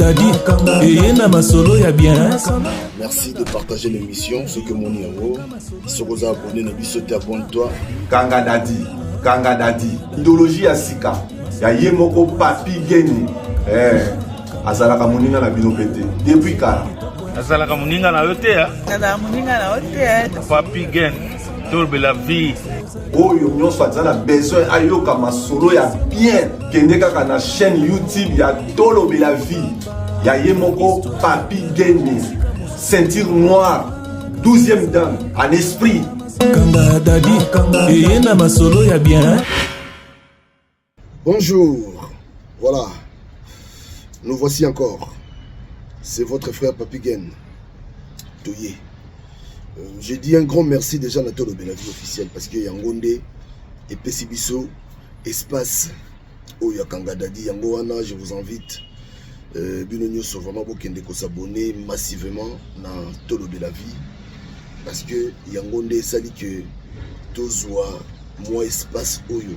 Dadi et na masolo ya bien. Merci de partager l'émission. Ce que mon héros, ce que vous abonné, ne sauter abonne-toi. Kanga Dadi, idéologie ya sika. Ya yemoko papi geni. Azalaka moninga na bino pete. Depuis kala. Azalaka moninga na yote ya. Papi geni. Tolbe la vie. Oyo nyonso azala besoin ayoka masolo ya bien. Kende kaka na chaîne YouTube ya Tolbe la vie. Ya yemoko papi geni. Ceinture noire. 12e dan en esprit. Kanga Dadi et na masolo ya bien. Bonjour, voilà, nous voici encore. C'est votre frère Papi Gen Toye. Je dis un grand merci déjà à Tolbe la vie officielle parce que Yangonde et Pessibiso, espace où il y a Kanga Dadi, Yangoana, je vous invite. Binonyo sont vraiment beau qu'on s'abonner massivement dans Tolbe la vie parce que Yangonde sali que tous voient moi espace Oyo.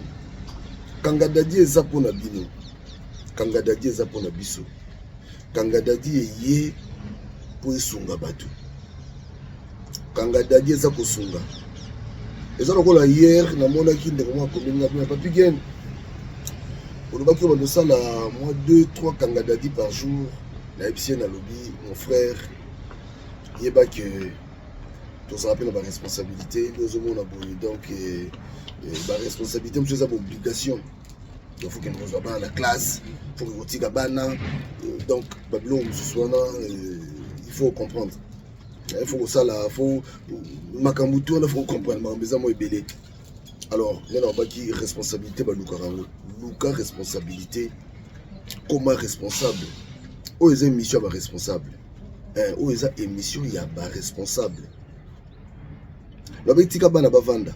Kanga Dadi eza pona bino. Kanga Dadi eza pona biso. Kanga Dadi ye po esunga bato. Kanga Dadi eza kosunga. Eza lokola hier na monaki ndeko mwa kominga bino Papi Gen. Olobaki ba dosala moi 2-3 Kanga Dadi par jour. Na epsien na lobby mon frère yeba que tous rappelle la responsabilité nous avons donc la responsabilité monsieur ça obligation. Il faut qu'il nous soit dans la classe, il faut que vous tiga bana donc Babylone ce soit là il faut comprendre. Il faut que ça là faut makambutu il faut comprendre mais ça moi belé. Alors là on va qui responsabilité ba Luka responsabilité comment responsable. Oh les émissions ba responsable. Oh les émissions il y a ba responsable. La tika bana bavanda.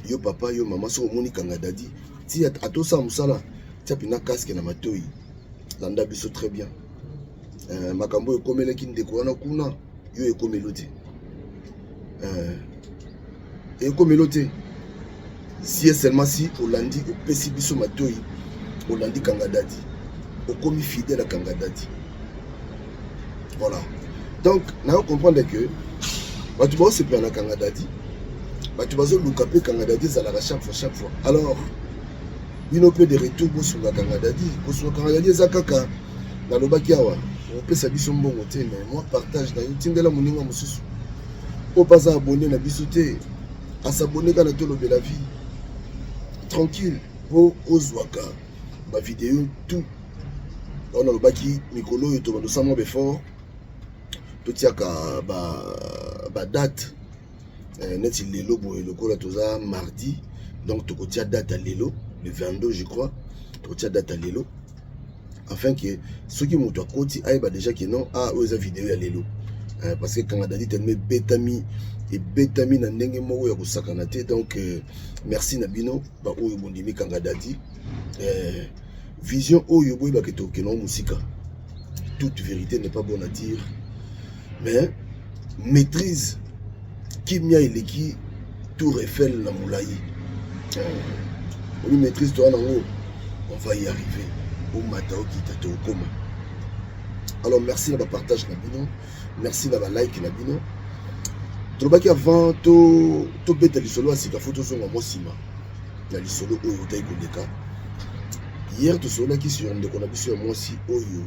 Yo papa yo mama so moni Kanga Dadi. Ti atosa musala. Ti apina casque na matoi. Landa biso très bien. Makambo ekomele ki ndeko wana kuna yo ekomelo te. Ekomelo te. Si seulement si Olandi opesi biso matoi. Olandi Kanga Dadi. Okomi fidèle à Kanga Dadi. Voilà. Donc, nous comprenons que tu vas se prendre à Kanga Dadi. Tu vas se louper Kanga Dadi chaque fois. Alors, il y a peu de retour sur Kanga Dadi. Pour Kanga Dadi, c'est Kaka. Dans le Bakiawa, on peut s'habiller bon côté, mais moi, partage dans YouTube de la moninga Moussus. On passe à abonner à Bissoté, à s'abonner dans la Tolbe la vie. Tranquille, pour Ozwaka, ma vidéo, tout. On a le Baki, Mikolo, et tout le monde fort. Tout y a ba date net il lelo boy le kola toza mardi donc to kotia date à lelo le 22 je crois to kotia date à lelo afin que ceux qui m'ont côté aïe déjà que non ah aux vidéo à lelo parce que Kanga Dadi tellement bétami et bétami na ndenge moko ya kosakana te donc merci Nabino ba oyo bondimi Kanga Dadi vision oyo boy ba keto ke non musika toute vérité n'est pas bonne à dire. Mais maîtrise Kimia Eleki Tour Eiffel la Moulaï. On maîtrise toi on va y arriver. Au Matao qui t'a au coma. Alors merci de partage Nabino. Merci de like Nabino. Trobaki avant to beta lisolo asika photo son moi sima. La lisolo oyo taï koleka. Hier to solo qui sur ndeko na biso moi si oyo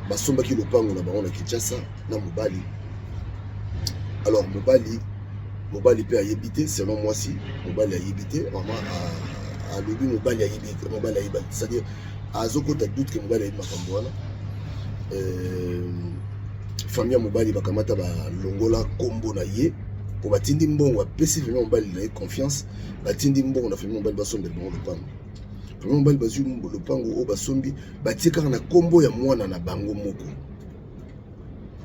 basombaki lopango na bango na Kinshasa na mobali. Alors mobali pe ayebité selon moi si mobali ayebité vraiment à lobi mobali ayebité c'est-à-dire azoko ta doute que mobali ayebima makambo wana famille mobali bakamata ba longola kombo na ye ko batindi mbongo apesi vraiment mobali na confiance batindi mbongo na famille mobali basombela bango lopango. Vraiment bali bazui le pango o basombi batika na kombo ya mwana na bango moko.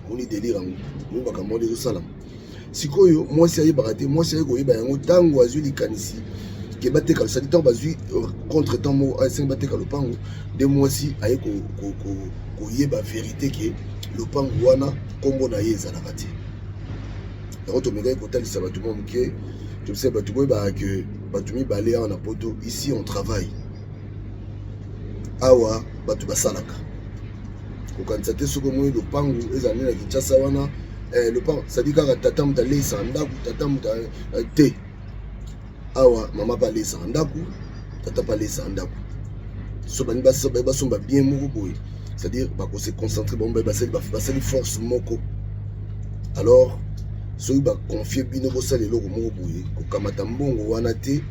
Moni délire ngo bakambo les salam. Sikoyo moi si ayeba raté moi si ayeba yango tango azui likanisi ke bateka ça dit tant bazui contre temps mo a 5 bateka le pango de moi si aye ko yeba vérité que le pango wana kombo na yeza na raté. Donc to mega ko tali ça ba tout le monde que je sais ba tout boy ba que ba tout mi balé en poto ici on travaille. awa bato basalaka kokanisa te soki omoi lopangu ezali na Kinshasa wana lopangu sadi kaka tata moto aleisa ndako tata moto te awa mama pa aleisa ndako tata pa aleisa ndako so bani basomba bien moko boye c'est-à-dire bakose concentrer bango basali force moko alors soki baconfie bino bosala eloko moko boye kokamata mbongo wana te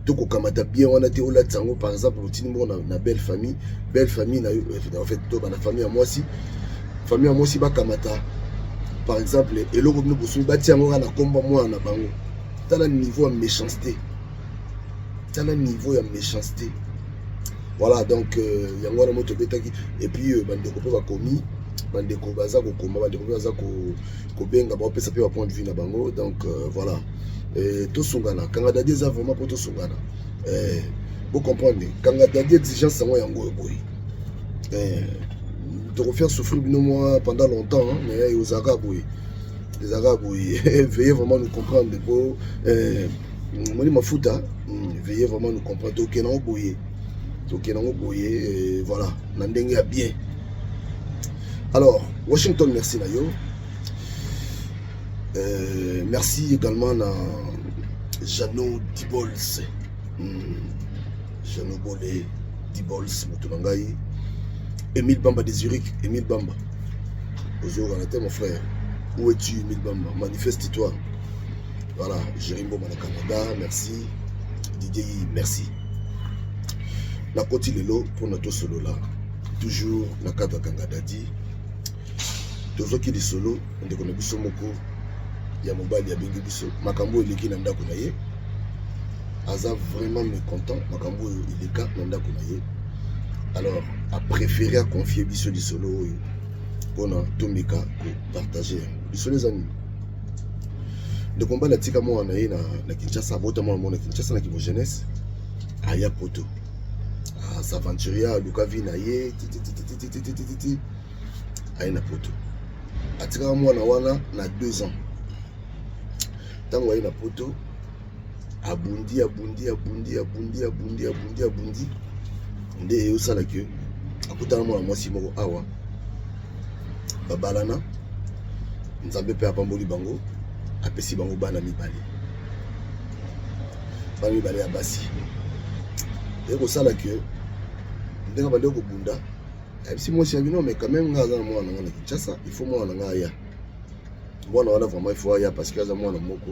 to kokamata bien wana te olatisa yango par exemple otini moko na belle famille na yo en fait to bana famille ya mwasi bakamata par exemple eloko bino bosumi batia yango kaka na komba mwana na bango tala niveau ya méchanceté voilà donc yango wana moto betaki et puis bandeko mpe bakomi bandeko baza kokoma bandeko mpe baza kobenga baopesa mpe bapoint de vue na bango donc voilà tosungana kanga dadi eza vraiment mpo tosungana bocomprendre kanga dadi exigence yango yango boye tokofaire souffrir bino moi pendant longtemps mais ozalaka boye veuillez vraiment nous comprendre po moni mafuta veuillez vraiment nous comprendre tokenango boye voilà na ndenge ya bien. Alors Washington merci na yo merci également na Jano Dibols Jano Bolé Dibols Motunangai Emile Bamba de Zurich Emile Bamba bonjour mon frère où es-tu Emile Bamba manifeste-toi voilà Jérémy Boma na Canada merci Didier merci na koti lelo pour notre solo là toujours na cadre kanga dadi tozoki li solo ndeko na biso moko ya mobali ya bengi biso makambo eleki na ndako na ye aza vraiment mécontent makambo ileka na ndako na ye alors a préféré à confier biso li solo oyo pona tomika ko partager biso les amis de combat la tika mo na ye na Kinshasa bota mo na Kinshasa na Kibo jeunesse aya poto s'aventuria luka vi na ye aye na poto atika mwana wana na 2 ans tango aye na poto abundi nde eyosala ke akutana mwana mwasi moko awa babalana nzambe mpe apamboli bango apesi bango bana mibale ya basi ekosala ke ndenge bande kobunda ayebisi mwasi ya bino mais quand même nga aza na mwana nanga na Kinshasa il faut mwana nanga aya mwana wana vraiment il faut aya parce que aza mwana moko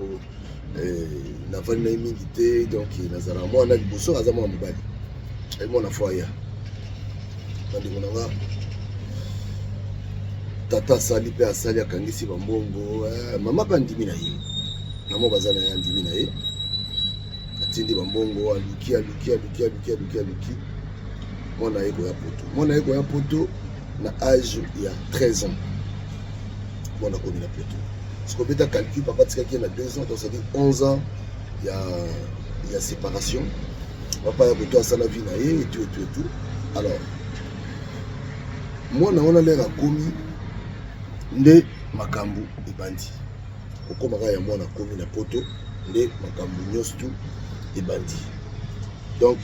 navandi na ye mingi te donc nazala mwana liboso aza mwana mobali ayi mwana fo aya bandeko nanga tata asali mpe asali akangisi bambongo mama mpe andimi na ye namo baza na ye andimi na ye atindi bambongo aluki mwana ye koya poto na âge ya 13 ans mwana komi na poto siko beta calcul papa tikaki ye na 2 ans donc ça dit 11 ans ya séparation papa ya poto asala vie na ye et tout alors mwana wana lere akomi nde makambo ebandi okomaka ya mwana akomi na poto nde makambo nyonso tu ebandi donc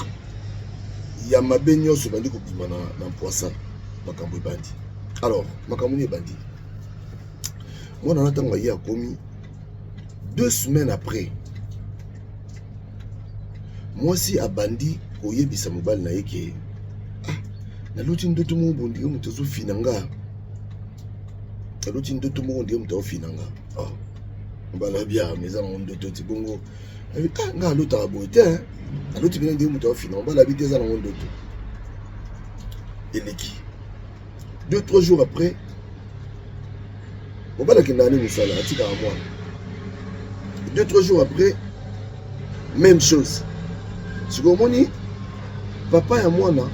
ya mabe nyonso ebandi kobima na mpoisa makambo ebandi alors makambo ni ebandi mwana wana ntango aye akomi 2 semaines après mwasi abandi koyebisa mobali na ye ke naloti ndoto moko bondike moto azofina nga naloti ndoto moko ndike moto azofina nga mbala bia meza na ndoto ti bongo nga alotaka boye te aloti pene ndike moto azofina mbala bi te eza na ndoto eleki 2-3 jours après mobali akenda ne mosala atikaka mwana 2-3 jours après même chose sikoyo omoni papa ya mwana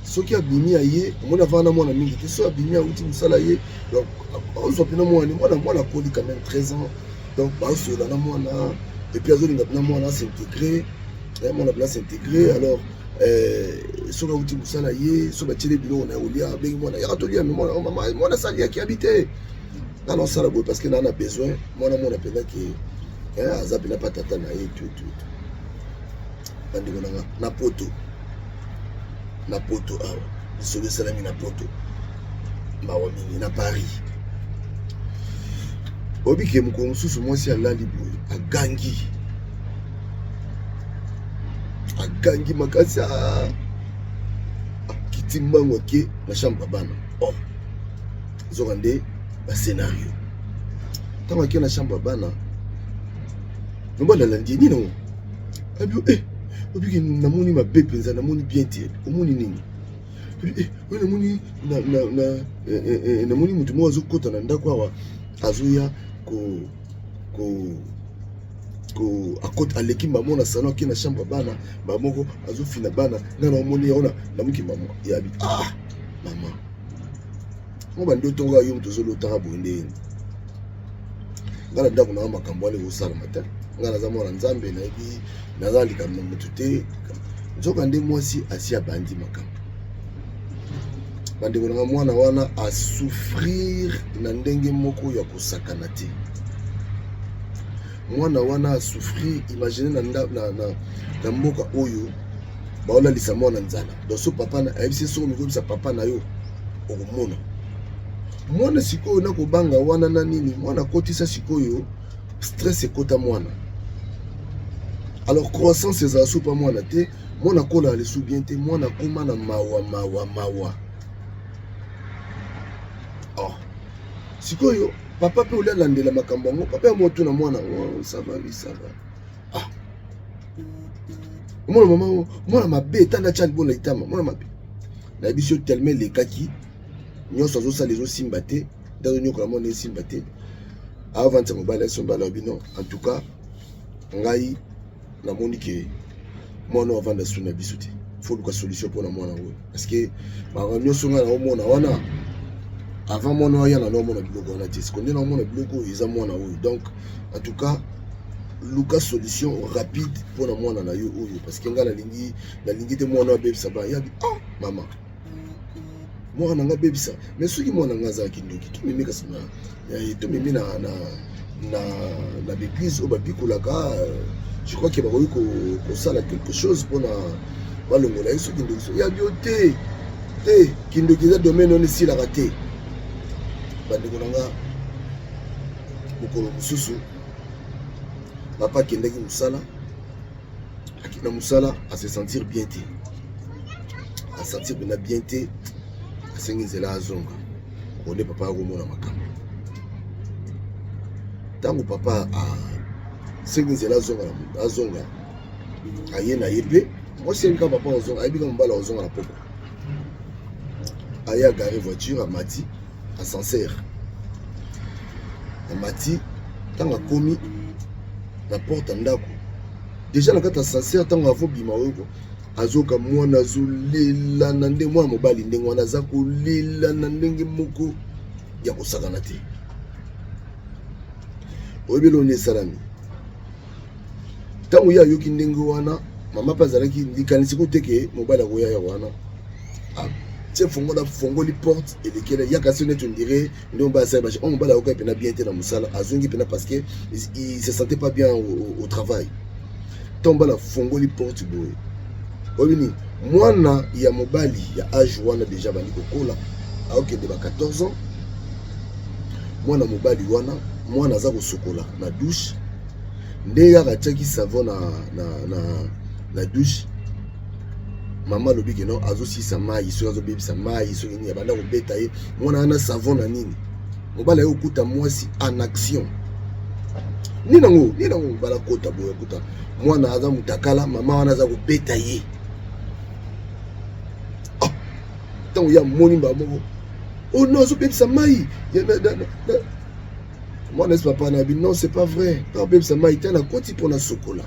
soki abimi aye omoni avana mwana mingi te soki abimi auti mosala ye donc ozwa mpena mwana akoli quand même 13 ans donc baosola na mwana epuis azolinga mpena mwana asintegre mwana mpena asintegre alors soki auti mosala ye soki batiele biloko na olia abengi mwana yaka tolia me mwana asali yaki abi te nga na osala boye parce que naa na besoin mwana mpena ke aza mpena mpa tata na ye tout bandeko nanga na poto na poto awa lisolo esalami na poto mawa mingi na Paris obike mokolo mosusu mwasi alali boye agangi makasi akiti mbango ake na chambre bana zoka nde bascénario ntango ake na chambre bana mobali alandi nini nango abio obiki namoni mabe mpenza namoni bien te omoni nini oyo namoni moto moko azokota na ndako awa azoya akota aleki mamo na salon ake na chambre bana bamoko azofina bana nga na omoni yaona namuki mama yabi mama ngo bandi otonga yo moto ozolotaka boye nde nga na ndako nanga makambo wana ekosalama te nga naza mwana nzambe nayebi naza likambo na motu te nzoka nde mwasi asi abandi makambo bandeko nanga mwana wana asouffrir na ndenge moko ya kosakana te mwana wana asouffrir imagine na mboka oyo baolalisa mwana nzala donc so papa na ayebisi soko mikobisa papa na yo okomona mwana sikoyo nakobanga wana na nini mwana kotisa sikoyo stress ekota mwana alors croissance ezala so pa mwana te mwana kola alesu bien te mwana koma na mawa sikoyo papa pe olalandela makambo yango papa ya moto na mwana ça va mwana mabe etanda tya libona litama mwana mabe nayebi so tellement elekaki nyonso azosala ezosimba te nde azonyokola mwana esimba te avantisa mobali asombala obi non en tout cas ngai namoni ke mwana oyo avanda su na biso te faut luka solution mpona mwana oyo parce que makambo nyonso ngai naomona wana avant mwana oyo yana naomona biloko wana te siko nde naomona biloko oyo eza mwana oyo donc en tout cas luka solution rapide mpona mwana na yo oyo parce que ngai nalingi te mwana oyo abebisa ba yabi mama mwana nanga abebisa mais soki mwana nanga azalaki ndoki tomemi kasi tomemi na béglise oyo babikolaka je crois que bakoki kosala quelque chose mpona balongola ye soki ndoki so yabi yo te kindoki eza domaine wana esilaka te bandeko nanga mokolo mosusu papa akendaki mosala akenda mosala ase sentir bien te asentir pena bien te asengi nzela azonga konde papa akomona makambo ntango papa asengi nzela azonga aye na ye mpe mwasi ayebika papa ozonga ayebika mobala ozonga na poko aye agare voiture amati ascenseur amati ntango akomi na porte ya ndako déjà na kati ascenseur ntango avobima oyo azoka mwana azolela na ndenge mwana mobali ndenge wana aza kolela na ndenge moko ya kosakana te oyebi eloko nde esalami ntango ye ayoki ndenge wana mama mpe azalaki likanisi koteke mobali akoyaya wana tie fongoli porte elekele yaka so neti ondire nde mobali asali bache mobali ayoka pena bien te na mosala azongi pena parce que il se sentait pas bien au travail ntango mobali afongoli porte boye oyebini mwana ya mobali ya age wana deja bandi kokola aokende ba 14 ans mwana mobali wana mwana aza kosokola na douche nde kaka atiaki savon na douche mama alobi ke non azosisa mai soki azobebisa mai soki nini abanda kobeta ye mwana wana savon na nini mobali aye kokuta mwasi en action nini nango bala kota boye kuta mwana aza mutakala mama wana aza kobeta ye ntango ya moni mba moko oh non azobebisa mai mwana esi papa na abi non c'est pas vrai pas obebisa mai te na koti mpona sokola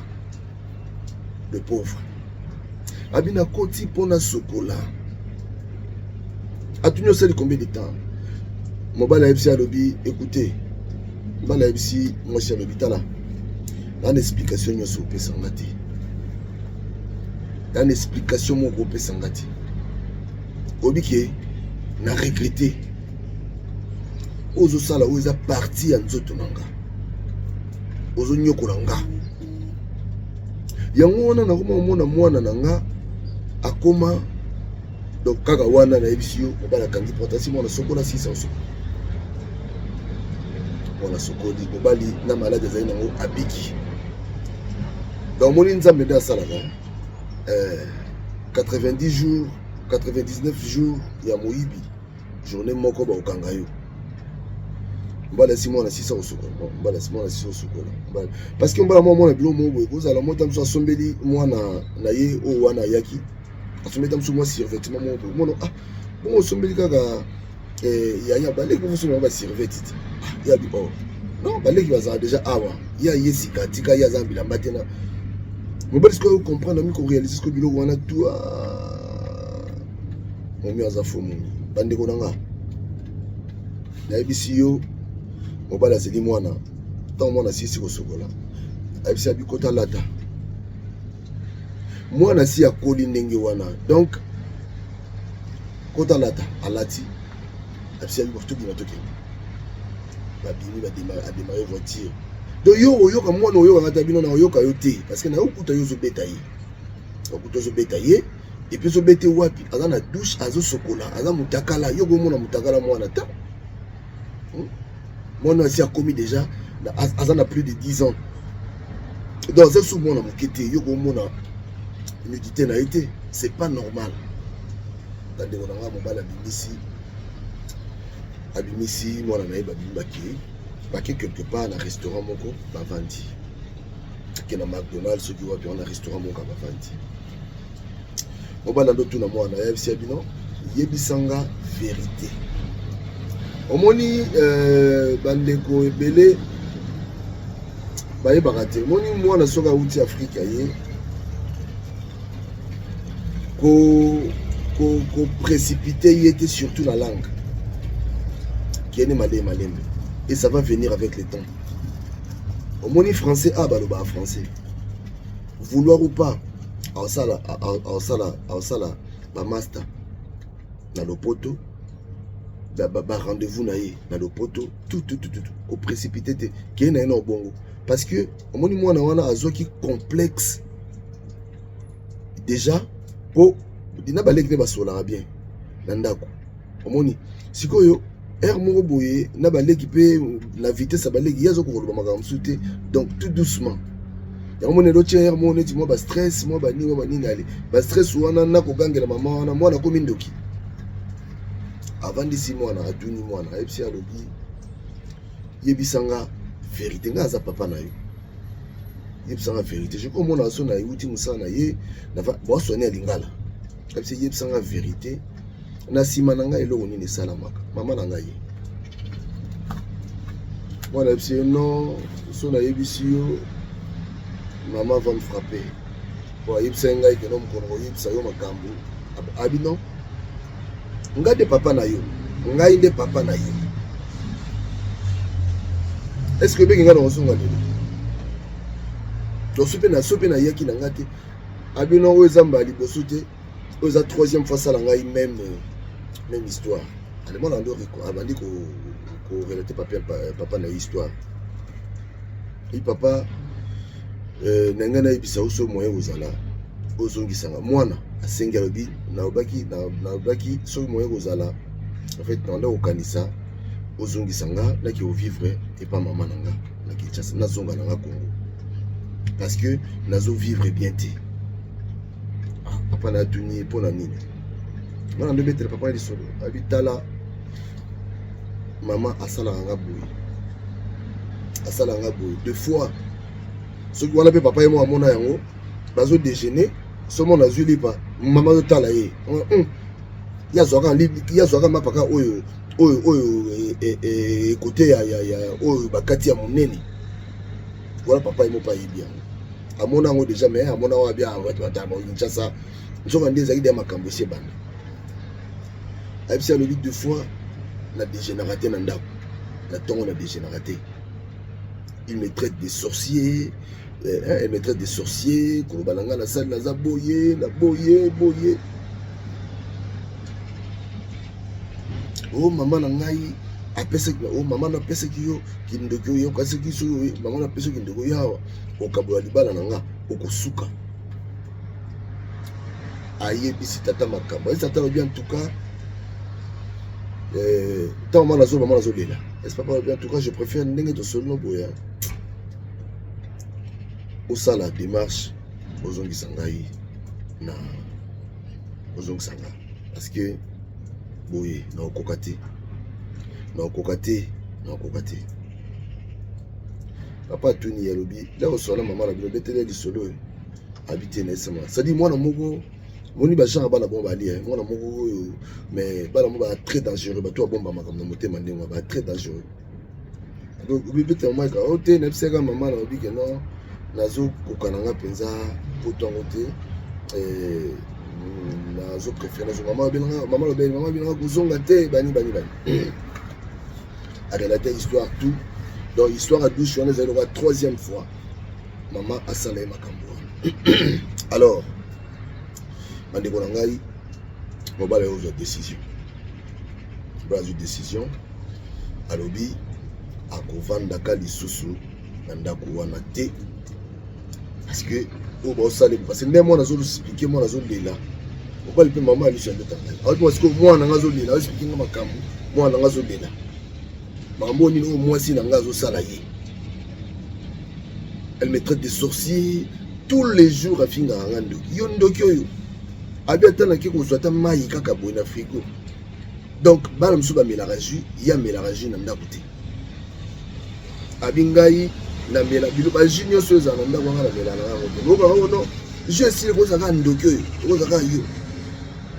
le pauvre abi na koti mpona sokola atuni osali combien de temps mobali ayebisi alobi écoutez mobali ayebisi mwasi alobi tala na na explication nyonso opesanga te na na explication moko opesanga te obi ke na regrette ozosala oyo eza parti ya nzoto na nga ozonyokola nga yango wana nakoma omona mwana na nga akoma Donc kaka wana na ebisio mobala kangi protasi mona sokola 600 soko mona sokoli mobali na malade ezali nango abiki. Donc moni nzambe nde asalaka 90 jours 99 jours ya moyibi journée moko ba okanga yo mbala simon na 600 sokola mbala simon na 600 sokola parce que mbala mona bilo mo kozala mota mso asombeli mwana na ye o wana yaki asometa mso mwa survêtement mo mono ah bon sombeli kaka ya baleki mso mo ba survêtit ya bi oh non baleki bazala déjà awa ya yesika tika ya zambila matena mobali ce que vous comprenez mi ko réaliser ce que bilo wana tout momi azafu momi bande ko nanga na ebisiyo mobali azeli mwana tant mwana sisi ko sokola abisi abikota lata mwana si akoli ndenge wana donc kota lata alati abisi abikoto toki babimi badémarrer voiture donc yo oyoka mwana oyoka ngata bino na oyoka yo te parce que na okuta yo zo beta ye okuta zo beta ye et puis zo bete wapi aza na douche azo sokola aza mutakala yo go mona mutakala mwana ta mwana asi a commis déjà aza na plus de 10 ans donc c'est sous mwana mokete yo go mona nudité na été c'est pas normal tande ko nga mobala abimisi mwana na ye babimaki baki quelque part na restaurant moko bavandi ke na McDonald's soki wapi on a restaurant moko bavandi mobala ndo tuna mwana yebisi bino yebisanga vérité omoni bandeko ebele bayebaka te omoni mwana soki auti Afrika ye ko précipiter y était surtout la langue qui est malembe et ça va venir avec le temps. Au moni français baloba français vouloir ou pas au sala ba master na lopoto ba rendez-vous na ye na lopoto tout au précipiter te qui na no bongo parce que au moni mwana wana azoki complexe déjà po dina baleki ba sola bien nandako omoni sikoyo air moko boye na baleki pe la vitesse baleki yazo ko loba makambo sute donc tout doucement ya mona do tier mo neti mo ba stress mo ba nini ale ba stress wana na ko gangela mama wana mwana ko mindoki avant d'ici mwana atuni mwana epsi alobi yebisanga vérité nga za papa na yo yebisanga vérité je ko mona so na yuti musana ye na ba so ne lingala epsi yebisanga vérité na sima na ngai eloko nini esalamaka mama na ngai mwana epsi non so na yebisi yo maman va me frapper po yebisa ngai ke no mkono yebisa yo makambo abi non ngai de papa na yo ngai de papa na yo est-ce que bengi ngana osonga lelo to sope na yaki na ngate abi non oza mbali boso te oza troisième fois ça la ngai même histoire allemand ando abandi ko relater papa na histoire et papa nanga na ibisa uso moyen ozala ozongisanga mwana asenga lobi na obaki so moyen ozala en fait nanda okanisa ozongisanga na ki vivre et pas maman nanga na ki chasa na zonga nanga Congo parce que nazo vivre bien te papa na tuni pona nini mwana ndo betere papa ndi solo abitala maman asala nga boy deux fois ce qui wana pe papa yemo amona yango bazo déjeuner somo na zuli pa maman zo tala ye ya zwaka mapaka oyo côté ya oyo bakati ya monene voilà papa yemo pa yebi yango amona ngo déjà mais amona wa bien watu batama Kinshasa nzoka ndeza kide makambo se bana abisa le deux fois la dégénératé na ndako la tongo na dégénératé il me traite des sorciers elle me traite des sorciers ko balanga la salle na za boye oh maman na ngai apesa oh maman na pesa kiyo kindoko yo kasi kiso maman na pesa kindoko yawa okabola libala na nga okosuka aye bisi tata makambo tata bien en tout cas tant maman nazo lela est-ce pas bien en tout cas je préfère ndenge to solo boya au ça la démarche ozongi sangai na ozongi sanga parce que boye na okokate papa tuni ya lobi là osola maman la bilo betele di solo habiter na sama ça dit moi na moko moni ba gens ba na bomba ali moi na moko mais ba na mo ba très dangereux ba to bomba makamna motema ndenge ba très dangereux donc obi bete moi ka ote na pseka maman na obi que non nazo kokananga penza potongo te nazo préférer nazo maman bien kozonga te bani à relater histoire tout donc histoire à douche on est allé la troisième fois maman a salé makambo alors mandeko nangai mobala yo décision alobi akovanda ka lisusu na ndako wana te parce que au ba osale parce que ndé moi nazo expliquer moi nazo lela pourquoi le maman ali chande tanga alors parce que moi na nazo lela expliquer makambo moi na nazo lela mambo ni no moi si na nazo sala ye elle me traite de sorcier tous les jours afinga ngando yo ndoki oyo abeta na ki ko zwata mai kaka boy na frigo donc bala msuba melaraji ya melaraji na ndako te abingai na mela bilo ba junior soza na ndako ngala mela na ngoto ngoba ono je sile ko zaka ndoki oyo ko zaka yo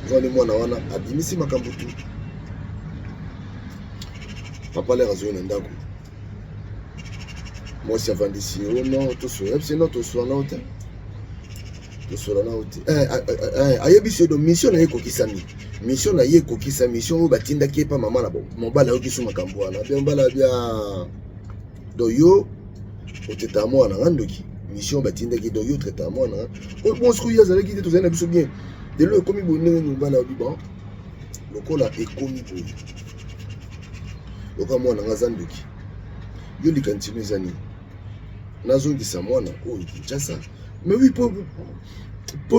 zone mwana wana abimisi makambo tu papa le razo na ndako moi si avant d'ici oh non to so c'est non to so na hotel to so na hotel ayebi se do mission na yeko kisami mission na yeko kisa mission batinda kepa mama na bo mobala yo kisu makambo wana bien bala bia do yo oteta mwana ngandoki mission batinda ki do yo treta mwana o bon sku ya zala ki te to zana biso bien de lo komi bonne ngala bi bon lokola ekomi bo lokola mwana ngazandoki yo likantimi zani nazongisa mwana oyo Kinshasa mais oui pour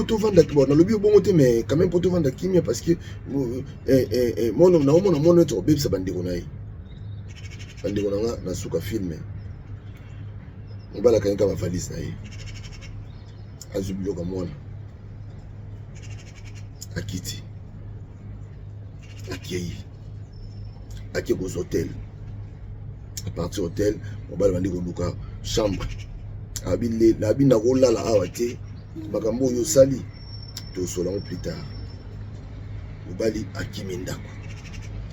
tout vendre bon dans le bio bon côté mais quand même pour tout vendre kimia parce que mon na mon notre bébé ça bandeko na na suka filme on va la kanga ma valise na ye azubilo ka mwana akiti aki aux hôtels à partir hôtel on va demander ko chambre abile la bina rola la awate makambo yo sali to sola plus tard mobali akimi ndako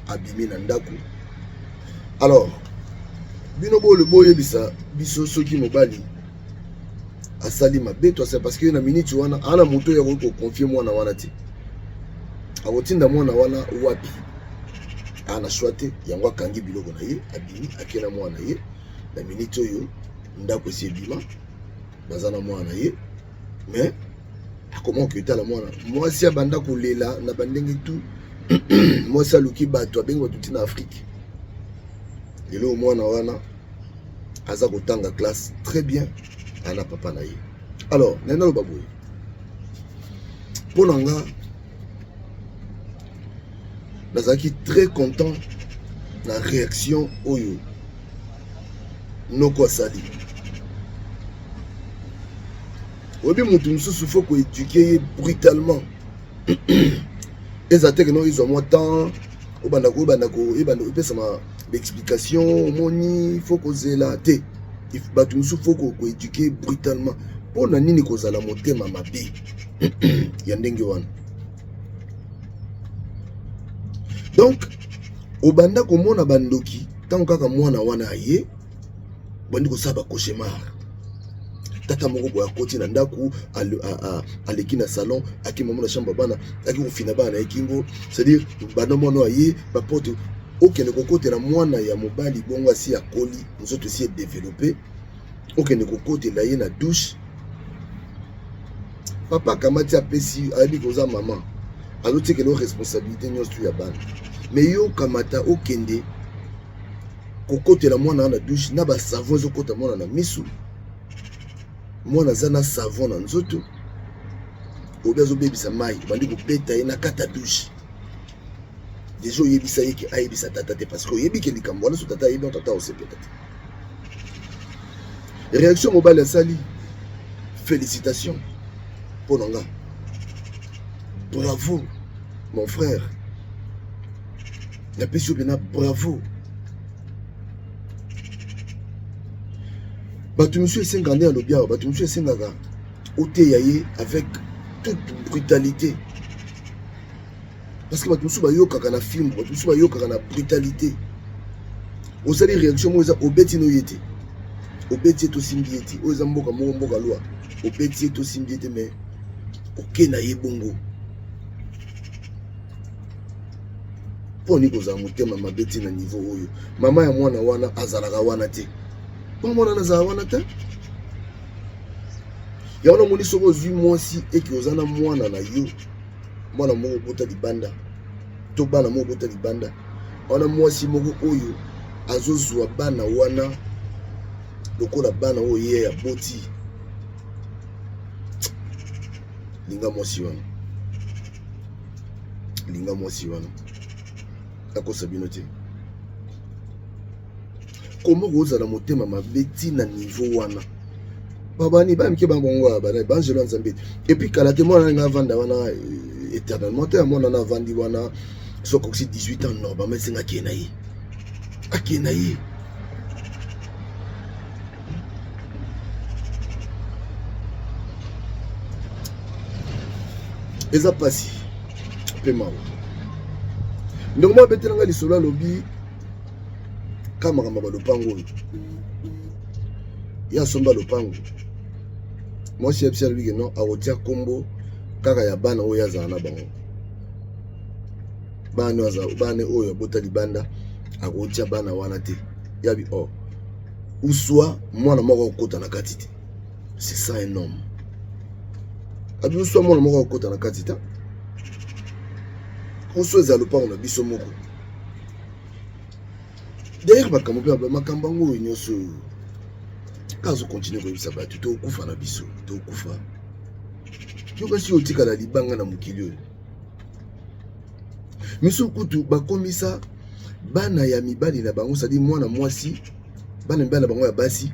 abimi na ndako alors bino bo le boye bisa biso soki mobali asali mabeto c'est parce que na minute wana ana moto ya ko confier mwana wana ti akotinda mwana wana wapi ana choite yango kangi biloko na ye abimi akena mwana ye na minute oyo ndako si bima bazana mwana ye mais comment que ta la mwana moi si abanda ko lela na bandenge tout moi ça luki bato abengo tout na Afrique et le mwana wana aza ko tanga classe très bien ana papa na ye alors nena lo baboy ponanga nazaki très content la réaction oyo noko asali obi mutu mususu faut ko éduquer brutalement ezate que non ils ont moins temps obanda ko pesa ma explication moni faut ko zela te il faut batu mususu faut ko éduquer brutalement pona nini ko zala motema mabe ya ndenge wana donc obanda ko mona bandoki tant kaka mwana wana aye bandi ko saba cauchemar tata moko boya koti na ndako aleki na salon aki maman na chambre bana aki ko fina bana ekingo c'est-à-dire bana mono aye ba porte okene kokote na mwana ya mobali bongo asi ya koli nzoto si développer okene kokote la ye na douche papa kamati apesi ali koza maman aloti que nos responsabilités nyonso ya bana mais yo kamata okende kokote la mwana na douche na ba savon zo kota mwana na misu mwana zana savon na nzoto obezo bebisa mai bandi ko beta ina kata douche déjà yebisa yeki ayebisa tata te parce que yebi ke likambo wana so tata yebi tata aussi peut-être réaction mobile sali félicitations pour nanga bravo mon frère la pesio bena bravo batu monsieur sengane à l'obia batu monsieur sengaka oteyaye avec toute brutalité parce que batu monsieur bayokaka na film batu monsieur bayokaka na brutalité osali réaction moza obeti no yete obeti to simbieti oza mboka mboka loi obeti to simbieti mais ok na yebongo poni koza motema mabeti na niveau oyo mama ya mwana wana azalaka wana te po mwana nazala wana te ya wana moni soko ozwi mwasi eki oza na mwana na yo mwana moko bota libanda to bana moko bota libanda wana mwasi moko oyo azozwa bana wana lokola bana oyo ye ya boti linga mwasi wana akosa bino te komo kozala motema mabeti na niveau wana babani bamike bangongo bana banjelo nzambe et puis kala te mwana nga vanda wana éternellement te mwana na vandi wana soko 18 ans non ba mesinga akena ye eza pasi pe mawa donc moi betelanga lisolo alobi kamakamba balopango oyo ya somba lopango mwasi yebisi alobi ke non akotia kombo kaka ya bana oyo azala na bango bana oyo abota libanda akotia bana wana te yabi o uswa mwana moko akokota na kati te c'est ça un homme abi uswa mwana moko akokota na kati te uswa ezala lopango na biso moko d'ailleurs makambo mpe makambo yango oyo nyonso kazo continue koyebisa bato tokufa na biso tokufa yo kasi otikala libanga na mokili oyo miso kutu bakomisa bana ya mibali na bango sadi mwana mwasi bana mibali na bango ya basi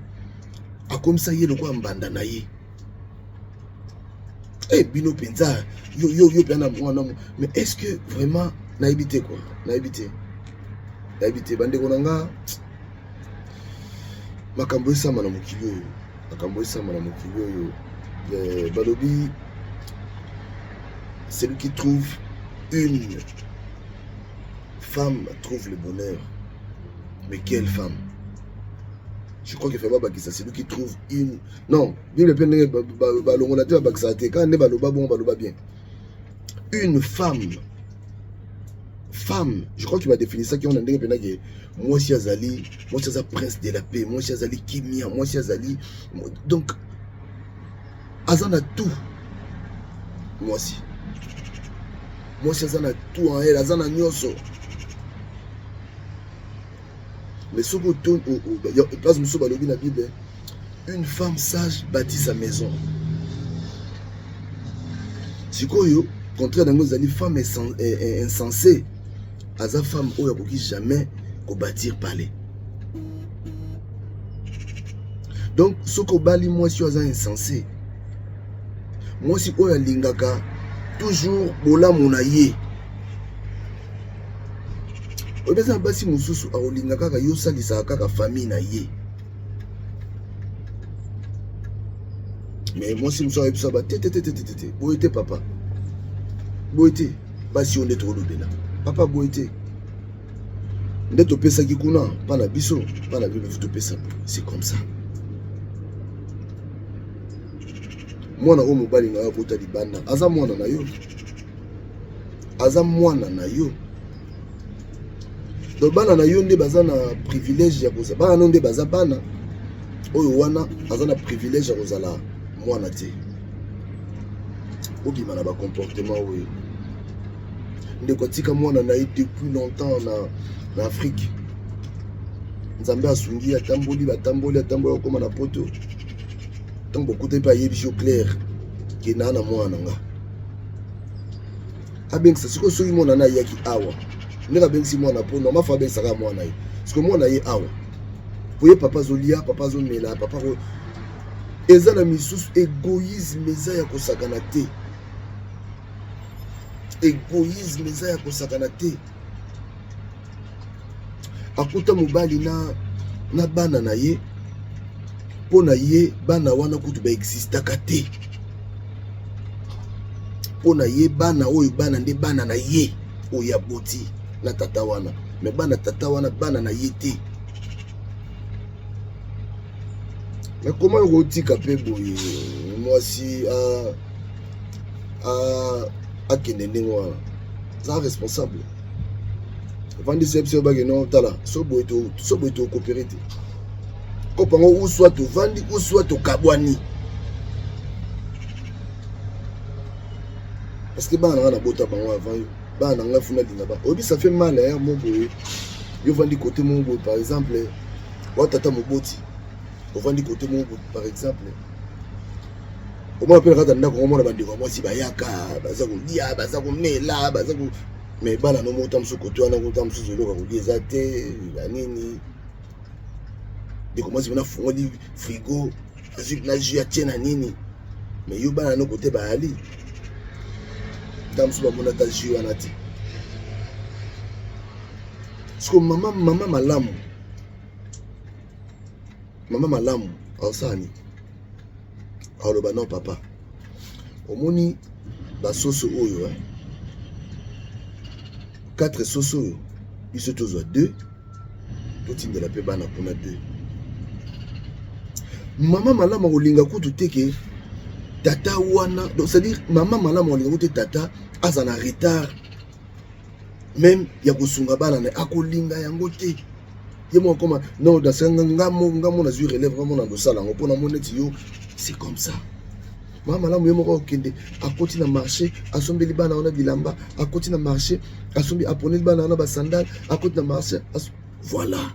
akomisa ye lokola mbanda na ye bino penza yo pena mwana mais est-ce que vraiment nayebi te quoi nayebi te bandeko na nga makambo esama na mokili oyo balobi celui qui trouve une femme trouve le bonheur mais quelle femme je crois que fait bakisa celui qui trouve une non bible pene balongola te bakisa te quand ne baloba bon baloba bien une femme je crois qu'il va définir ça qui on a ndenge pena que moi si azali prince de la paix moi si azali kimia moi si azali donc azana tout moi si azana tout en elle azana nyoso mais ce que tourne place muso balobi na Bible une femme sage bâtit sa maison sikoyo contraire dango zali femme insensée aza femme oyo akoki jamais kobâtir palais donc soko bali mwasi oyo aza insensé mwasi oyo alingaka toujours bolamu na ye obeza basi mosusu akolinga kaka yo salisaka kaka famille na ye mais mwasi mosusu ayebisa ba te boye te papa boye te basi yo nde tokolobela papa boye te nde topesaki kuna mpa na biso mpa na bino topesa c'est comme ça mwana oyo mobali na yo abota libanda aza mwana na yo donc bana na yo nde baza na privilège ya kozala bana no nde baza bana oyo wana aza na privilège ya kozala mwana te obima na bacomportement oyo ndeko atika mwana na ye depuis longtemps na Afrique nzambe asungi atamboli okoma na poto ntango bokuta mpe ayebi yo clair ke naa na mwana nga abengisa siko soki mwana na yaki awa ndeka bengisi mwana po no mafa bengisa mwana ye siko mwana ye awa poye papa zolia papa zomela papa ko eza na misusu égoïsme eza ya kosakana te égoïsme eza ya kosakana te akuta mobali na bana na ye po na ye bana wana kutu ba existaka te po na ye bana oyo bana nde bana na ye oyo aboti na tata wana me bana tata wana bana na ye te mais comment okotika mpe boye mwasi akende ndenge wana za responsable vandi sepsi obaki no tala so boye tokopere te kopango uswa tovandi uswa tokabwani parce que bana na bota bango avant yo bana nga funa linga ba obi ça fait mal hein mon boye yo vandi côté mon boye par exemple wa tata moboti o vandi côté mon boye par exemple o mo pela kata ndako mo na bandi ko mo si bayaka baza ko dia baza ko mela baza ko mais bana no mo tamso côté wana ko tamso zolo ko lieza te ya nini de comment si na fongo di frigo azik na jus ya tiena nini mais yo bana no côté ba ali tamso ba mona ta jus wana te sko mama malamu ausani aloba non papa omoni basoso oyo 4 soso oyo biso tozwa 2 totindela mpe bana mpona 2 mama malamu akolinga kutu te ke tata wana donc c'est-à-dire mama malamu akolinga kutu te tata aza na retard même ya kosunga bana na akolinga yango te ye mo koma non dans ngamo na zui relève ngamo na dosala ngo pona moneti yo c'est comme ça mama malamu ye moko okende akoti na marché asombeli bana wana bilamba akoti na marché asombi aponeli bana wana basandale akoti na marché voilà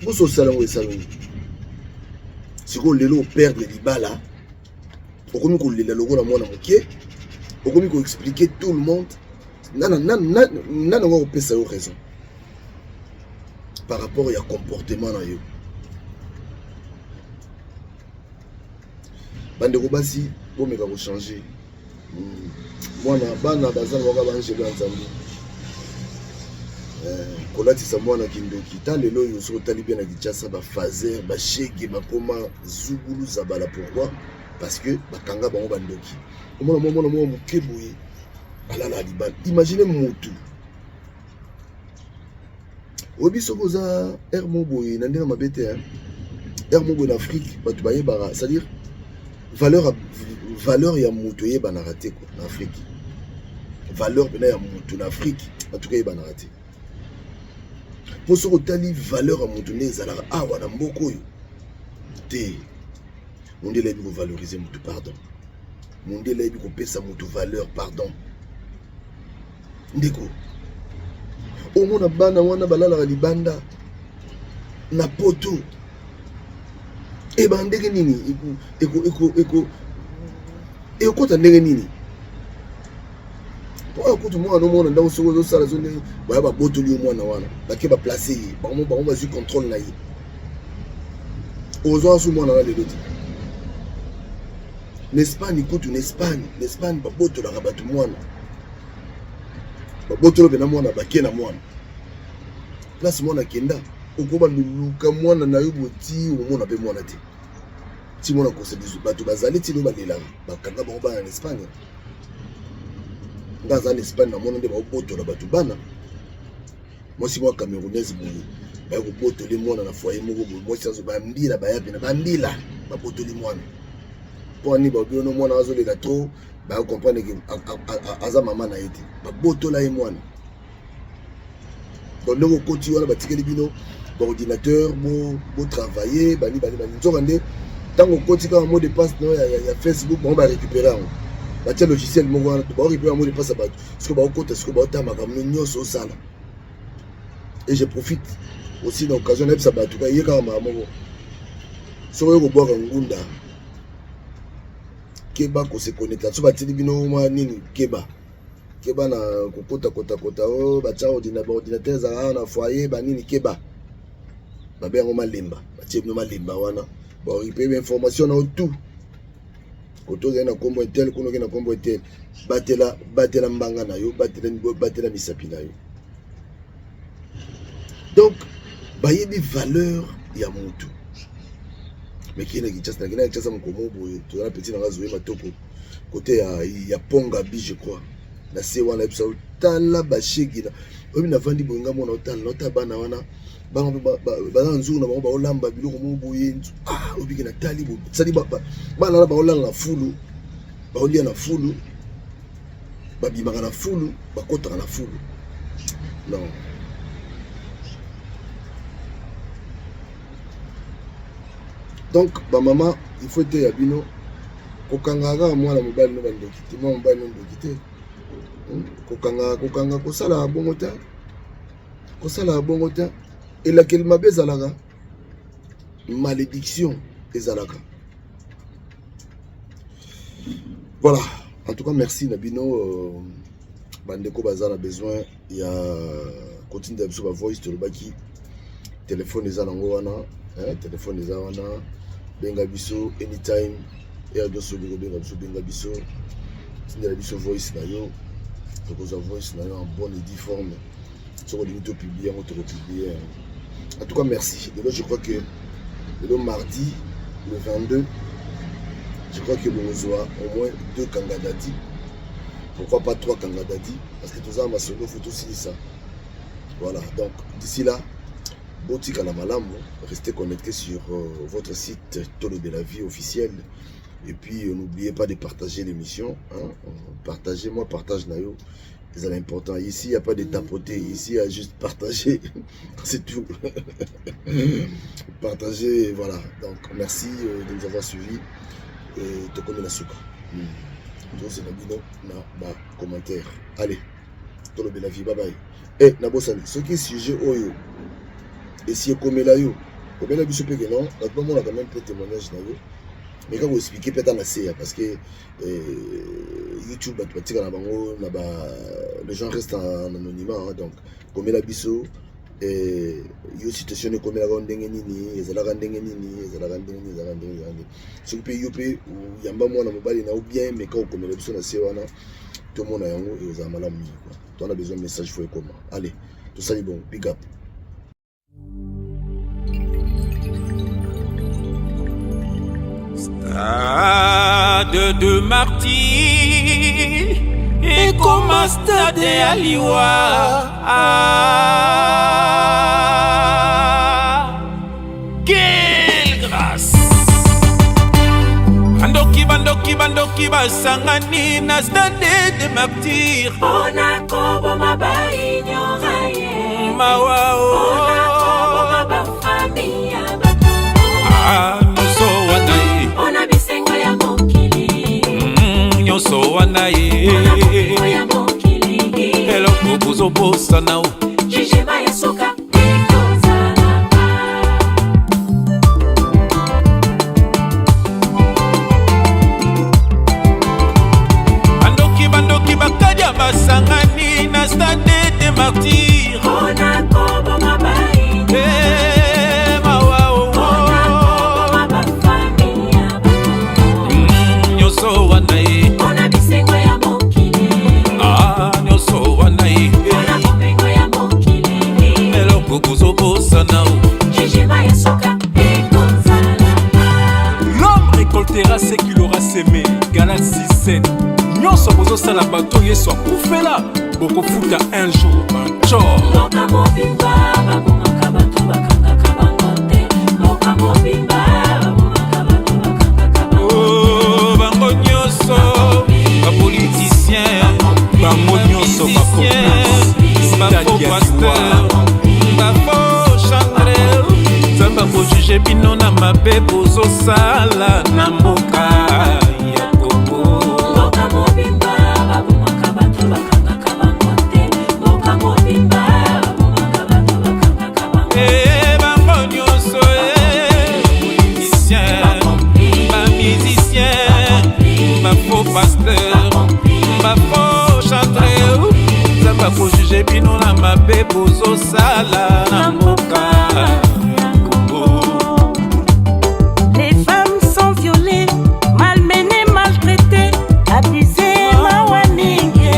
boso sala ngo esalongi siko lelo perdre libala okomi kolela lokola mwana moke okomi ko expliquer tout le monde nana ngo kopesa yo raison par rapport ya comportement na yo bandeko basi bomeka ko changer mwana bana bazanga waka banjelo ya nzambe kolatisa mwana kindoki ta lelo oyo soki otali bien na Kinshasa bafazer bashege bakoma zugulu zabala. Pourquoi? Parce que bakanga bango bandoki omona mwana moke boye alala libala. Imaginez motu obi soko oza air mo boye na ndenge mabe te air mo boye na Afrique bato bayebaka, c'est-à-dire valeur ya moto yebanaka te na Afrique, valeur pena ya moto na Afrique bato yebanaka te. Po soko tali valeur ya moto nde ezalaka awa na mboka oyo te. Monde elebi ko valoriser moto, pardon. Monde elebi ko pesa moto valeur, pardon. Ndeko omona bana wana balalaka libanda na poto ebandeke nini ekota ndenge nini po kutu mwana omona ndako soko ozosala zo ndenge baya babotoli yo mwana wana bake baplace ye bango bazwi contrôle na ye ozwa so mwana na lelo te. N'Espagne kutu n'Espagne babotolaka bato mwana babotolo pena mwana bake na mwana place mwana kenda okoba luluka mwana na yo boti omona pe mwana te ti mwana kosedizo bato bazali ti no balelaka bakanga bango bana na Espagne ngaza na Espagne na mwana nde babotola bato bana mwasi mwa Camerounaise boye baya kobotoli mwana na foyer moko boye mwasi azo bambila baya pena bambila babotoli mwana po ani babiono mwana azolela trop ba comprendre que aza mama na yete ba botola ye mwana donc koti wana batikeli bino ba ordinateur bo travailler bani nzoka nde tango koti ka mot de passe no ya Facebook ba récupérer en ba tia logiciel mo wana ba récupérer mot de passe ba parce que ba kota ce que ba tama ka nyonso sala. Et je profite aussi d'occasion de ça ba tout ka yeka mama mo so yo ko boka ngunda keba ko se connecter so batili bino mwa nini keba na kota o bacha ordinateur za na foyer ba nini keba ba bengo malemba batie bino malemba wana bon il peut information na tout koto za na kombo etel kuno ke na kombo etel batela mbanga na yo batela misapi na yo. Donc bayebi valeur ya mutu mais qui est qui mon komo boye to na petit na gazoe matoko côté ya ponga bi je crois na se wana episode tala ba shegina obi na vandi bonga mona otala nota bana wana ba nzungu na ba olamba biloko mo boye obi na tali bo sali ba na ba olanga fulu ba olia na fulu ba bimaka na fulu ba kotaka na fulu non. Donc, ba maman, il faut être yabino. Kokanga moi la mobile no bando kité, moi mobile no kité. Kokanga kosala bongota. Kosala bongota et la kelma bezalaka. Malédiction ezalaka. Voilà, en tout cas merci Nabino bandeko bazana besoin il y a continue d'absorber voice to le baki. Téléphone ezanango wana, téléphone ezana benga biso anytime et à dosso benga biso tinda biso voice na yo tokoza voice na yo en bonne et due forme sur le limite publier on te republier. En tout cas merci. Et là, je crois que le mardi le 22 je crois que nous aura au moins 2 kangadati, pourquoi pas 3 kangadati, parce que tout ça ma solo faut aussi ça. Voilà, donc d'ici là Botika la Malambo, restez connectés sur votre site Tolo de la Vie officiel. Et puis n'oubliez pas de partager l'émission. Hein. Partagez, moi partage Nayo. C'est important. Ici, il n'y a pas de tapoter. Ici, il y a juste partager. C'est tout. Partagez, voilà. Donc merci de nous avoir suivis. Et te connais la souka. Donc c'est Nabino, na commentaire. Allez, Tolo de la Vie, bye bye. Et Nabosani, ce qui est sujet Oyo. Et si vous avez là, vous avez vu que non, on a quand même peu de témoignages. Mais quand vous expliquez, peut-être parce que YouTube, les gens restent en anonymat. Donc, comme la biso, et il y a situation comme la grande nini, ils la grande nini, ils la grande nini. Si vous payez, il y a un moment où bien, mais quand vous comme la biso, tout le monde a un mot et vous avez mal à mis. On a besoin de message, il faut comment. Allez, tout ça est bon, big up. Stade de martyr et comme un stade Aliwa. Quelle grâce! Bandoki basangani na stade de martyr. On a kobo mabai nyoraye. Mawao. On a kobo mabafamia bato. Nyonso wanaye. On a bisengo ya mokili. Nyonso wanaye. On a bisengo ya mokili. Eloko kuzobosa nao. Jijema ya soka. Basangani na stade de martyr. On a kobo mabai. Mawao. On a kobo mabafamia bato. Nyonso wanaye. On a bisengo ya mokili. Nyonso wanaye. On a bisengo ya mokili. Eloko kuzobosa nao. Jijema ya soka. L'homme récoltera ce qu'il aura semé. Galaxie 7. Nyonso bozosala bato yesu akufela bokofuta un jour bancho Moka mobimba babomaka bato bakangaka bango te. Moka mobimba babomaka bato bakangaka bango. Bango nyonso bapoliticien, bango nyonso bafaux pasteur, bafaux chandrel. Zamba kojuge bino na mabe bozosala na mboka ya Congo. Moka mobimba babomaka bato bakangaka bango te. Moka mobimba babomaka bato bakangaka bango. Bango nyonso politicien, ba musicien, ba bakojuge bino na mabe bozosala na mboka ya Congo. Les femmes sont violées, malmenées, maltraitées, abusées, mawaningue.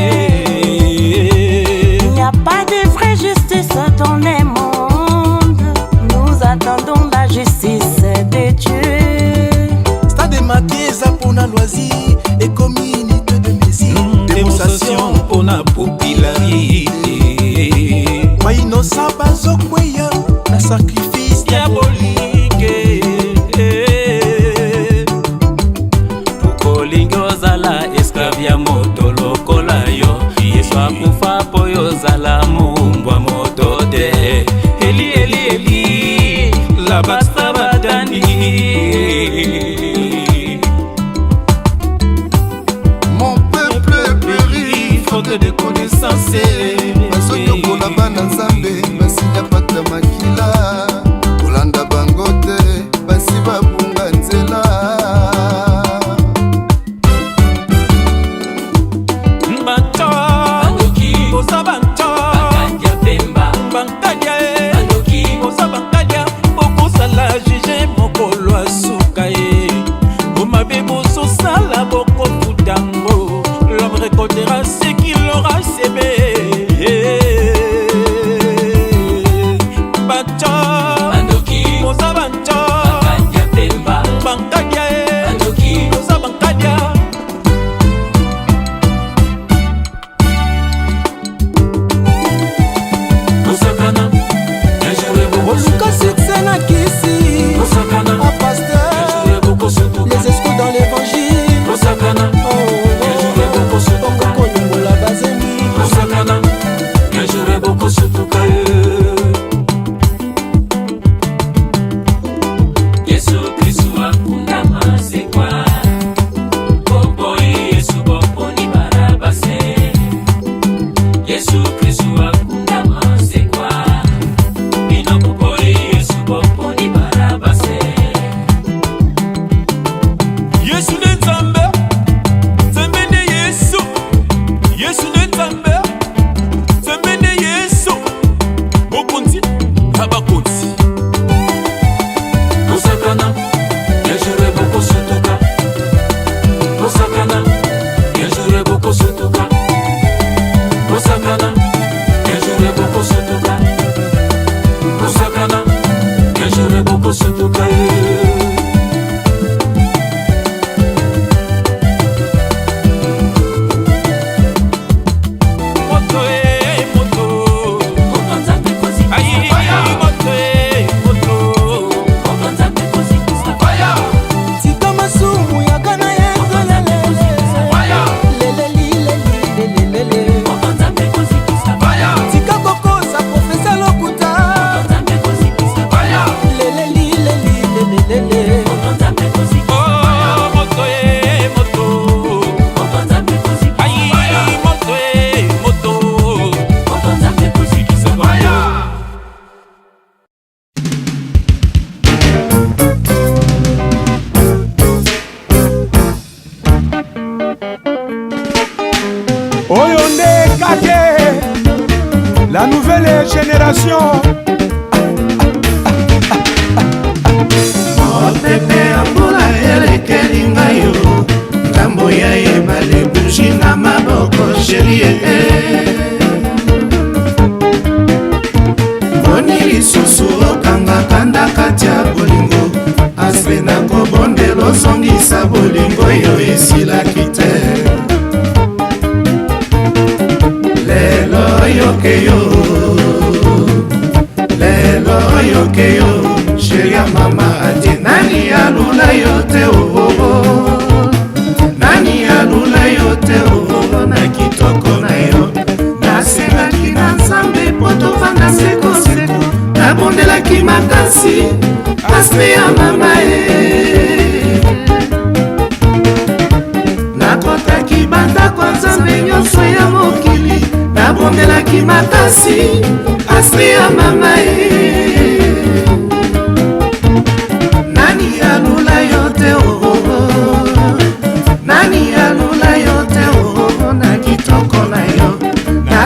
Il n'y a pas de vraie justice dans les mondes. Nous attendons la justice de Dieu. Stade maquillé pour la loisir et communauté de messie. Démonstration pour la popularité. Ma innocent bazokweya na sacrifice diabolique. Pokolingi ozala esclave ya moto lokola yo. Yesu akufa po yozala mumbwa moto te. Eli eli eli la basta badani. Mon peuple périt faute de connaissance. Bazoyokola bana nzambe basinya pata makila kolanda bango te basi babunga nzela. Banto oza banto bankadia oza bankadia okosala juge mokolo asuka ye omabe bozosala bokofutango. L'homme récoltera ce qu'il aura semé. Banto oza banto bankadia oza bankadia. Oluka succès na kisi a pasteur les escrocs dans l'évangile. Okokonyomola bazemi Yesu Kristu akundama sekwa Boboyi Yesu boponi barabase Yesu Kristu akundama sekwa Bino boboyi Yesu boponi barabase Yesu ne nzambe nzambe nde Yesu. Yesu ne nzambe nzambe nde Yesu. Bokonzi abakonzi Osakana Yajure boko sotoka Osakana Yajure boko sotoka Osakana Yajure boko sotoka Osakana Yajure boko sotoka. moto moto ayi moto tika masumu ya kana lelelilelelelelele tika kokosa profesa lokuta lelelilelelelele oh moto ayi moto Oyo nde kake la nouvelle génération. Opepe ambula elekeli ngayo ngambo ya ebale buji na maboko sherie boni lisusu okanga kanda kati ya bolingo aspe na kobondelo zongisa bolingo yo esilaki te lelo yokeyo sheria mama ati nani alula yote nani alula yote na kitoko na yo naselaki na nzambe po tovanda sekoseko nabondelaki makasi aspe ya mama nakotaki bandako nzambe nyonso ya mokili nabondelaki makasi aspe ya mama nani alula yote nani alula yote na kitoko na yo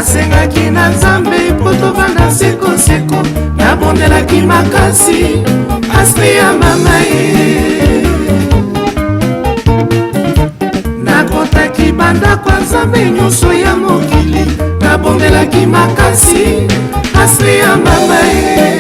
nasengaki na nzambe mpo tovanda sekoseko nabondelaki makasi aspe ya mama ye nakotaki bandako ya nzambe nyonso ya mokili nabondelaki makasi aspe ya mama ye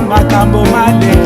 makambo maleki